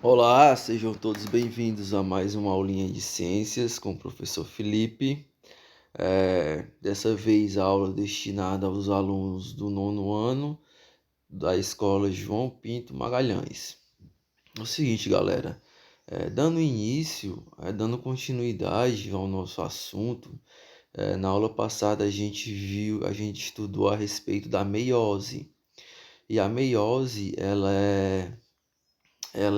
Olá, sejam todos bem-vindos a mais uma aulinha de ciências com o professor Felipe. Dessa vez a aula destinada aos alunos do nono ano da escola João Pinto Magalhães. É o seguinte, galera, dando continuidade ao nosso assunto, na aula passada a gente estudou a respeito da meiose. E a meiose, ela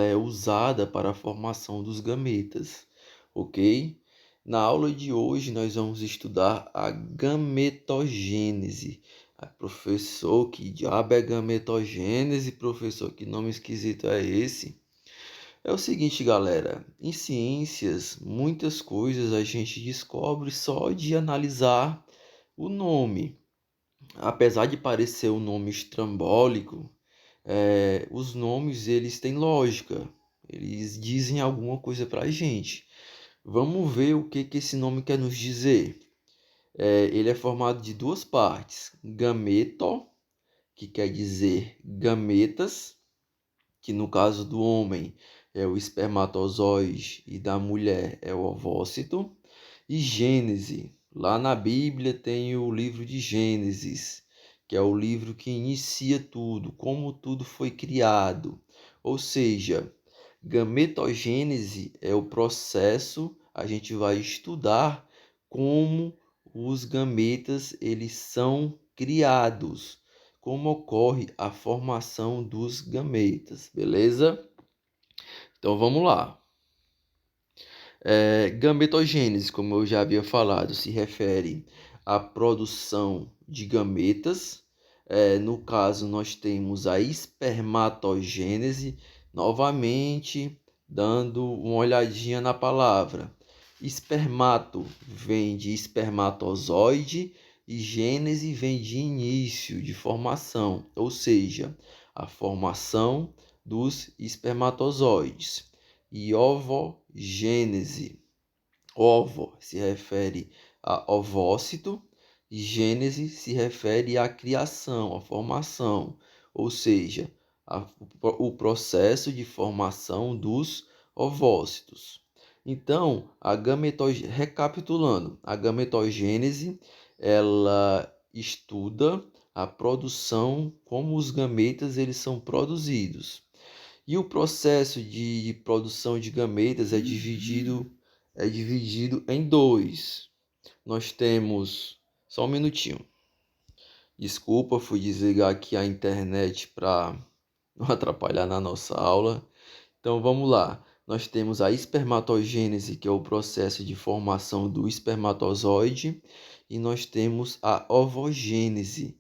é usada para a formação dos gametas, ok? Na aula de hoje nós vamos estudar a gametogênese. Professor, que diabo é gametogênese, professor? Que nome esquisito é esse? É o seguinte, galera, em ciências, muitas coisas a gente descobre só de analisar o nome. Apesar de parecer um nome estrambólico, os nomes eles têm lógica, eles dizem alguma coisa para a gente. Vamos ver o que esse nome quer nos dizer. Ele é formado de duas partes: gameto, que quer dizer gametas, que no caso do homem é o espermatozoide e da mulher é o ovócito, e gênese. Lá na Bíblia tem o livro de Gênesis, que é o livro que inicia tudo, como tudo foi criado. Ou seja, gametogênese é o processo, a gente vai estudar como os gametas eles são criados, como ocorre a formação dos gametas, beleza? Então vamos lá. Gametogênese, como eu já havia falado, se refere à produção de gametas. No caso, nós temos a espermatogênese, novamente dando uma olhadinha na palavra. Espermato vem de espermatozoide e gênese vem de início, de formação, ou seja, a formação dos espermatozoides. E ovogênese. Ovo se refere a ovócito e gênese se refere à criação, à formação, ou seja, o processo de formação dos ovócitos. Então, recapitulando, a gametogênese ela estuda a produção, como os gametas eles são produzidos. E o processo de produção de gametas é dividido em dois. Nós temos... Só um minutinho. Desculpa, fui desligar aqui a internet para não atrapalhar na nossa aula. Então vamos lá. Nós temos a espermatogênese, que é o processo de formação do espermatozoide, e nós temos a ovogênese,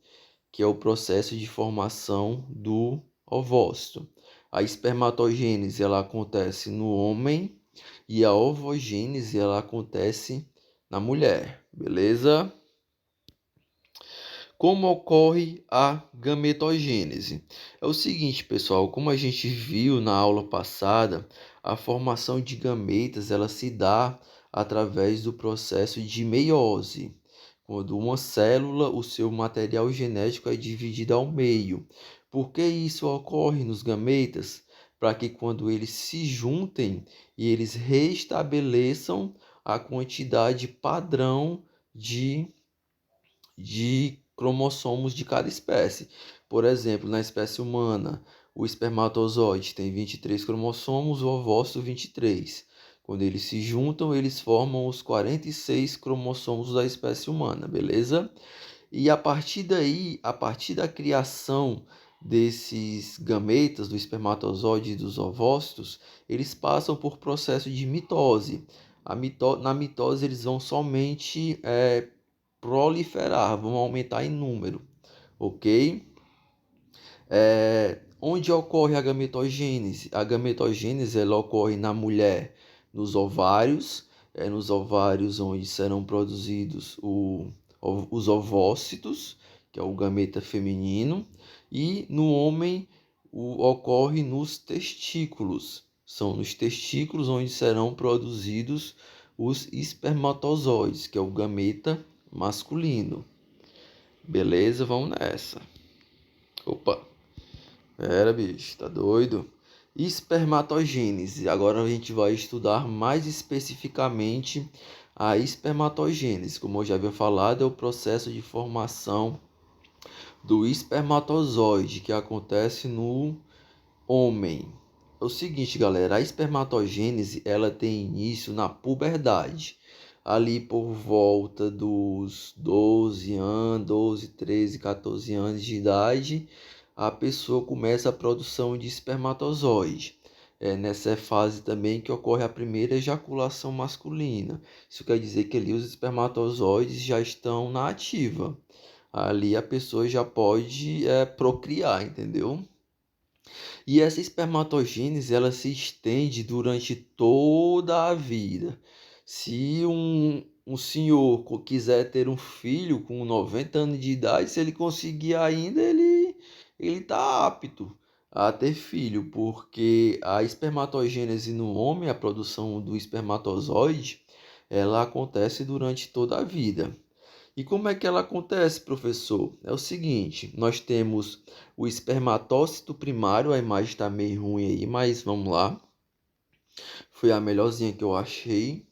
que é o processo de formação do ovócito. A espermatogênese ela acontece no homem e a ovogênese ela acontece na mulher, beleza? Como ocorre a gametogênese? É o seguinte, pessoal, como a gente viu na aula passada, a formação de gametas ela se dá através do processo de meiose. Quando uma célula, o seu material genético é dividido ao meio. Por que isso ocorre nos gametas? Para que quando eles se juntem e eles restabeleçam a quantidade padrão de cromossomos de cada espécie. Por exemplo, na espécie humana, o espermatozoide tem 23 cromossomos, o ovócito 23. Quando eles se juntam, eles formam os 46 cromossomos da espécie humana, beleza? E a partir daí, a partir da criação desses gametas, do espermatozoide e dos ovócitos, eles passam por processo de mitose. Na mitose, eles vão somente proliferar, vão aumentar em número, ok? Onde ocorre a gametogênese? A gametogênese ela ocorre na mulher, nos ovários, nos ovários onde serão produzidos os ovócitos, que é o gameta feminino, e no homem ocorre nos testículos. São nos testículos onde serão produzidos os espermatozoides, que é o gameta masculino. Beleza? Vamos nessa. Opa! Pera, bicho, tá doido? Espermatogênese. Agora a gente vai estudar mais especificamente a espermatogênese. Como eu já havia falado, é o processo de formação do espermatozoide que acontece no homem. É o seguinte, galera, a espermatogênese ela tem início na puberdade, ali por volta dos 12 anos, 12, 13, 14 anos de idade, a pessoa começa a produção de espermatozoide. É nessa fase também que ocorre a primeira ejaculação masculina. Isso quer dizer que ali os espermatozoides já estão na ativa. Ali a pessoa já pode procriar, entendeu? E essa espermatogênese ela se estende durante toda a vida. Se um senhor quiser ter um filho com 90 anos de idade, se ele conseguir ainda, ele está apto a ter filho, porque a espermatogênese no homem, a produção do espermatozoide, ela acontece durante toda a vida. E como é que ela acontece, professor? É o seguinte, nós temos o espermatócito primário, a imagem está meio ruim aí, mas vamos lá. Foi a melhorzinha que eu achei.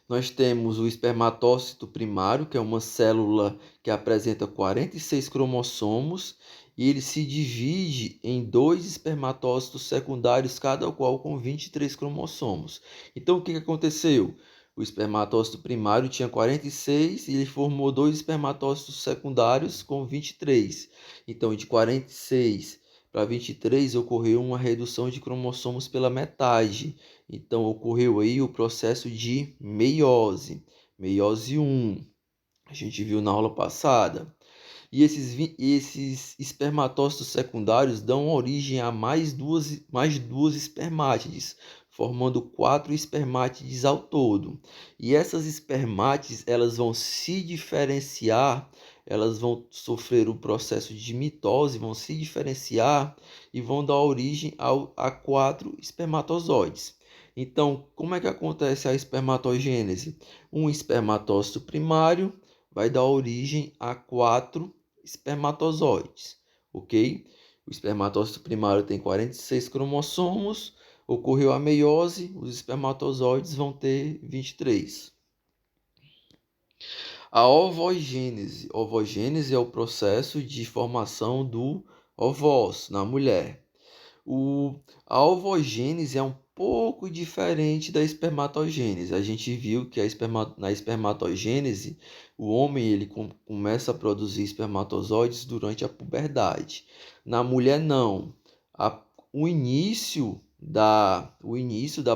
Nós temos o espermatócito primário, que é uma célula que apresenta 46 cromossomos, e ele se divide em dois espermatócitos secundários, cada qual com 23 cromossomos. Então, o que aconteceu? O espermatócito primário tinha 46 e ele formou dois espermatócitos secundários com 23. Então, de 46 para 23 ocorreu uma redução de cromossomos pela metade. Então, ocorreu aí o processo de meiose, meiose 1. A gente viu na aula passada. E esses espermatócitos secundários dão origem a mais duas espermátides, formando 4 espermátides ao todo. E essas espermátides, elas vão se diferenciar, elas vão sofrer o processo de mitose, vão se diferenciar e vão dar origem a 4 espermatozoides. Então, como é que acontece a espermatogênese? Um espermatócito primário vai dar origem a 4 espermatozoides, ok? O espermatócito primário tem 46 cromossomos, ocorreu a meiose, os espermatozoides vão ter 23. A ovogênese. Ovogênese é o processo de formação do ovós na mulher. A ovogênese é um pouco diferente da espermatogênese. A gente viu que na espermatogênese, o homem ele começa a produzir espermatozoides durante a puberdade. Na mulher, não. A, o início da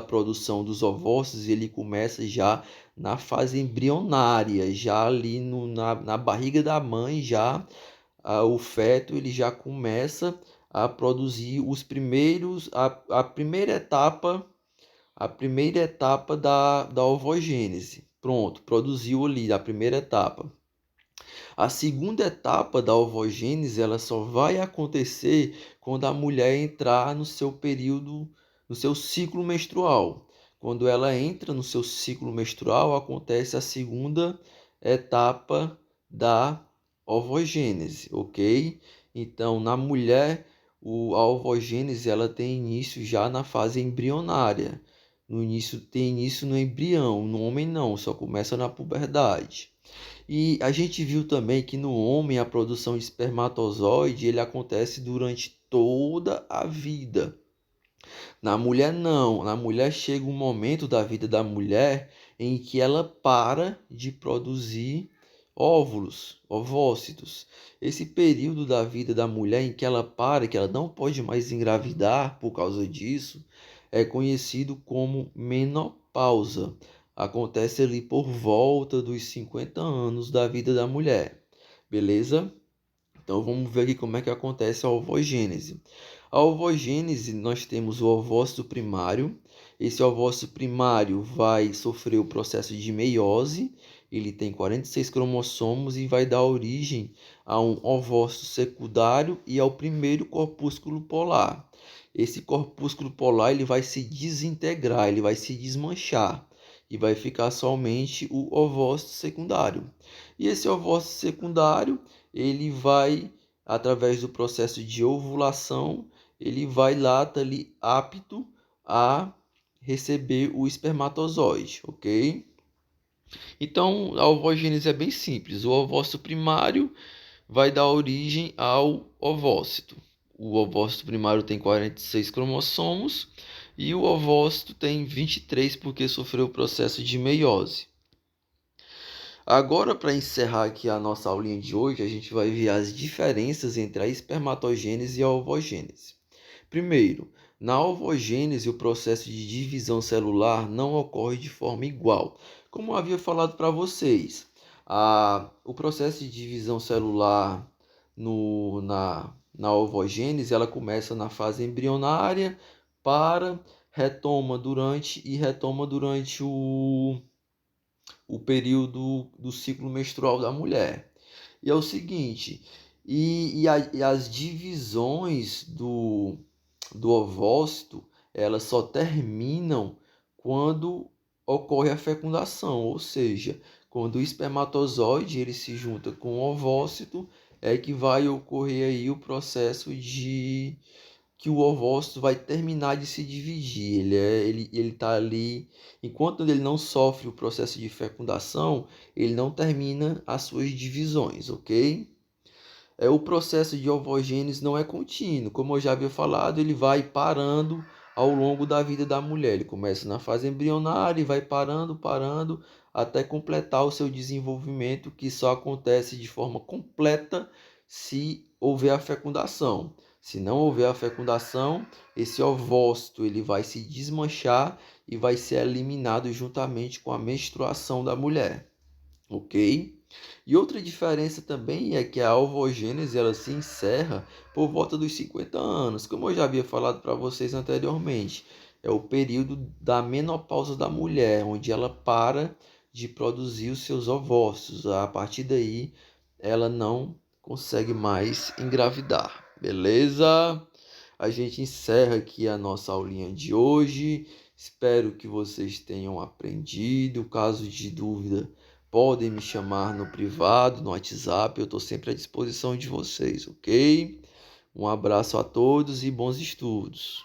produção dos ovócitos ele começa já na fase embrionária, já ali na barriga da mãe, já o feto ele já começa a produzir a primeira etapa da ovogênese. Pronto, produziu ali a primeira etapa. A segunda etapa da ovogênese ela só vai acontecer quando a mulher entrar no seu período, no seu ciclo menstrual. Quando ela entra no seu ciclo menstrual, acontece a segunda etapa da ovogênese, ok? Então, na mulher, a ovogênese ela tem início já na fase embrionária. Tem início no embrião, no homem não, só começa na puberdade. E a gente viu também que no homem a produção de espermatozoide ele acontece durante toda a vida. Na mulher não, na mulher chega um momento da vida da mulher em que ela para de produzir óvulos, ovócitos. Esse período da vida da mulher em que ela para, que ela não pode mais engravidar por causa disso, é conhecido como menopausa. Acontece ali por volta dos 50 anos da vida da mulher. Beleza? Então vamos ver aqui como é que acontece a ovogênese. A ovogênese, nós temos o ovócito primário. Esse ovócito primário vai sofrer o processo de meiose. Ele tem 46 cromossomos e vai dar origem a um ovócito secundário e ao primeiro corpúsculo polar. Esse corpúsculo polar ele vai se desintegrar, ele vai se desmanchar e vai ficar somente o ovócito secundário. E esse ovócito secundário ele vai, através do processo de ovulação, ele vai lá, tá ali apto a receber o espermatozoide, ok? Então, a ovogênese é bem simples. O ovócito primário vai dar origem ao ovócito. O ovócito primário tem 46 cromossomos e o ovócito tem 23 porque sofreu o processo de meiose. Agora, para encerrar aqui a nossa aulinha de hoje, a gente vai ver as diferenças entre a espermatogênese e a ovogênese. Primeiro, na ovogênese, o processo de divisão celular não ocorre de forma igual. Como eu havia falado para vocês, o processo de divisão celular na ovogênese, ela começa na fase embrionária, retoma durante o período do ciclo menstrual da mulher. E é o seguinte, e as divisões do ovócito, elas só terminam quando ocorre a fecundação, ou seja, quando o espermatozoide ele se junta com o ovócito, é que vai ocorrer aí o processo de que o ovócito vai terminar de se dividir. Ele tá ali, enquanto ele não sofre o processo de fecundação, ele não termina as suas divisões, ok? O processo de ovogênese não é contínuo. Como eu já havia falado, ele vai parando ao longo da vida da mulher. Ele começa na fase embrionária e vai parando, até completar o seu desenvolvimento, que só acontece de forma completa se houver a fecundação. Se não houver a fecundação, esse ovócito ele vai se desmanchar e vai ser eliminado juntamente com a menstruação da mulher, ok? E outra diferença também é que a ovogênese ela se encerra por volta dos 50 anos, como eu já havia falado para vocês anteriormente. É o período da menopausa da mulher, onde ela para de produzir os seus ovócitos. A partir daí, ela não consegue mais engravidar. Beleza? A gente encerra aqui a nossa aulinha de hoje. Espero que vocês tenham aprendido. Caso de dúvida, podem me chamar no privado, no WhatsApp. Eu estou sempre à disposição de vocês, ok? Um abraço a todos e bons estudos.